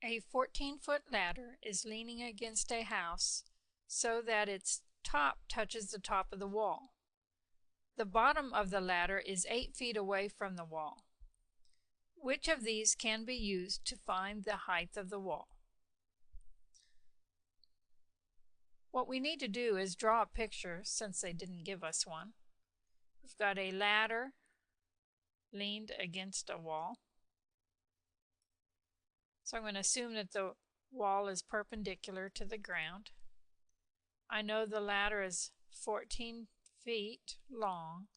A 14-foot ladder is leaning against a house so that its top touches the top of the wall. The bottom of the ladder is 8 feet away from the wall. Which of these can be used to find the height of the wall? What we need to do is draw a picture since they didn't give us one. We've got a ladder leaned against a wall. So I'm going to assume that the wall is perpendicular to the ground. I know the ladder is 14 feet long,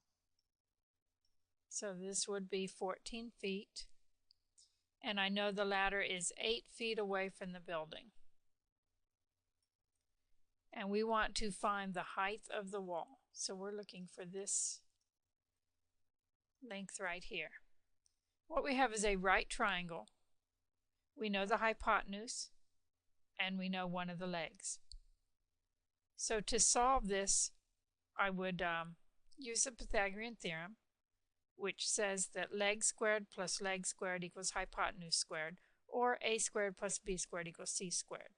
so this would be 14 feet. And I know the ladder is 8 feet away from the building. And we want to find the height of the wall. So we're looking for this length right here. What we have is a right triangle. We know the hypotenuse, and we know one of the legs. So to solve this, I would use the Pythagorean theorem, which says that leg squared plus leg squared equals hypotenuse squared, or a squared plus b squared equals c squared.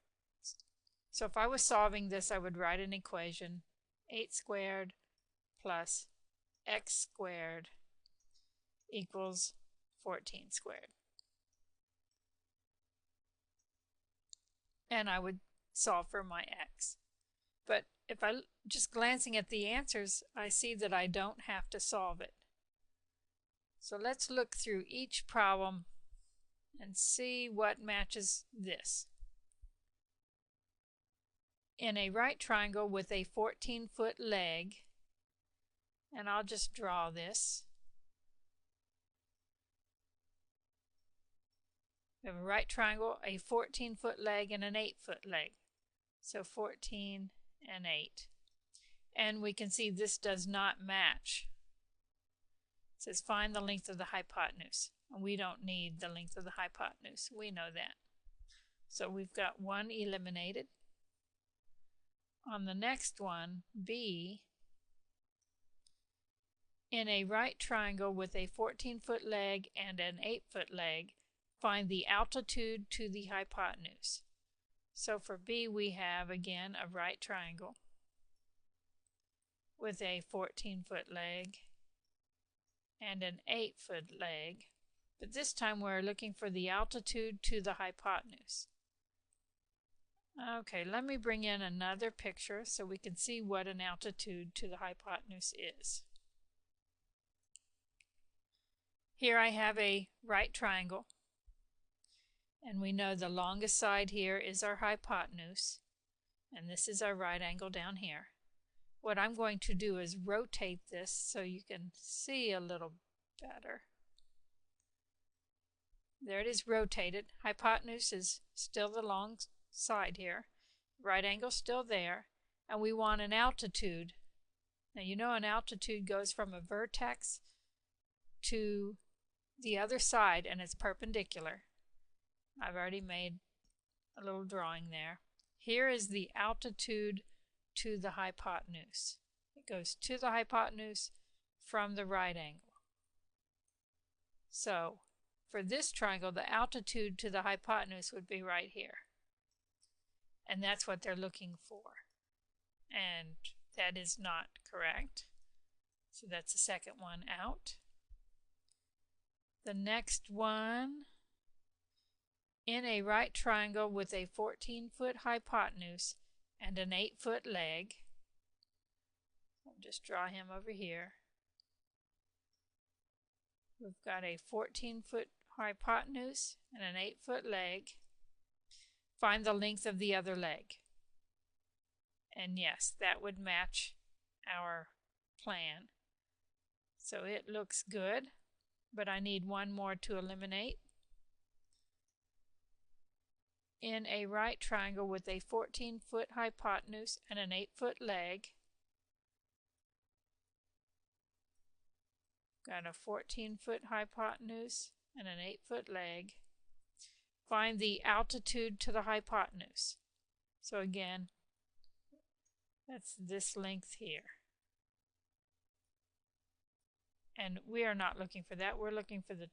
So if I was solving this, I would write an equation, 8 squared plus x squared equals 14 squared. And I would solve for my x. But if I just glancing at the answers, I see that I don't have to solve it. So let's look through each problem and see what matches this. In a right triangle with a 14-foot leg, and I'll just draw this. We have a right triangle, a 14-foot leg, and an 8-foot leg. So 14 and 8. And we can see this does not match. It says find the length of the hypotenuse. And we don't need the length of the hypotenuse. We know that. So we've got one eliminated. On the next one, B, in a right triangle with a 14-foot leg and an 8-foot leg, find the altitude to the hypotenuse. So for B, we have, again, a right triangle with a 14-foot leg and an 8-foot leg. But this time we're looking for the altitude to the hypotenuse. Okay, let me bring in another picture so we can see what an altitude to the hypotenuse is. Here I have a right triangle, and we know the longest side here is our hypotenuse, and this is our right angle down here. What I'm going to do is rotate this so you can see a little better. There it is rotated. Hypotenuse is still the long side here. Right angle still there, and we want an altitude. Now you know an altitude goes from a vertex to the other side and it's perpendicular. I've already made a little drawing there. Here is the altitude to the hypotenuse. It goes to the hypotenuse from the right angle. So for this triangle, the altitude to the hypotenuse would be right here. And that's what they're looking for. And that is not correct. So that's the second one out. The next one, in a right triangle with a 14-foot hypotenuse and an 8-foot leg. I'll just draw him over here. We've got a 14-foot hypotenuse and an 8-foot leg. Find the length of the other leg. And yes, that would match our plan. So it looks good, but I need one more to eliminate. In a right triangle with a 14-foot hypotenuse and an 8-foot leg, got a 14-foot hypotenuse and an 8-foot leg. Find the altitude to the hypotenuse. So again, that's this length here. And we are not looking for that. We're looking for the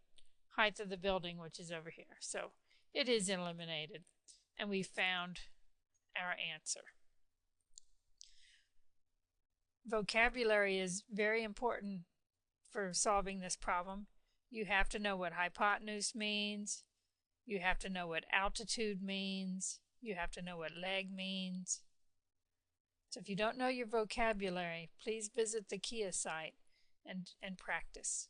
height of the building, which is over here. So It is eliminated, and we found our answer. Vocabulary is very important for solving this problem. You have to know what hypotenuse means. You have to know what altitude means. You have to know what leg means. So if you don't know your vocabulary, please visit the Kia site and practice.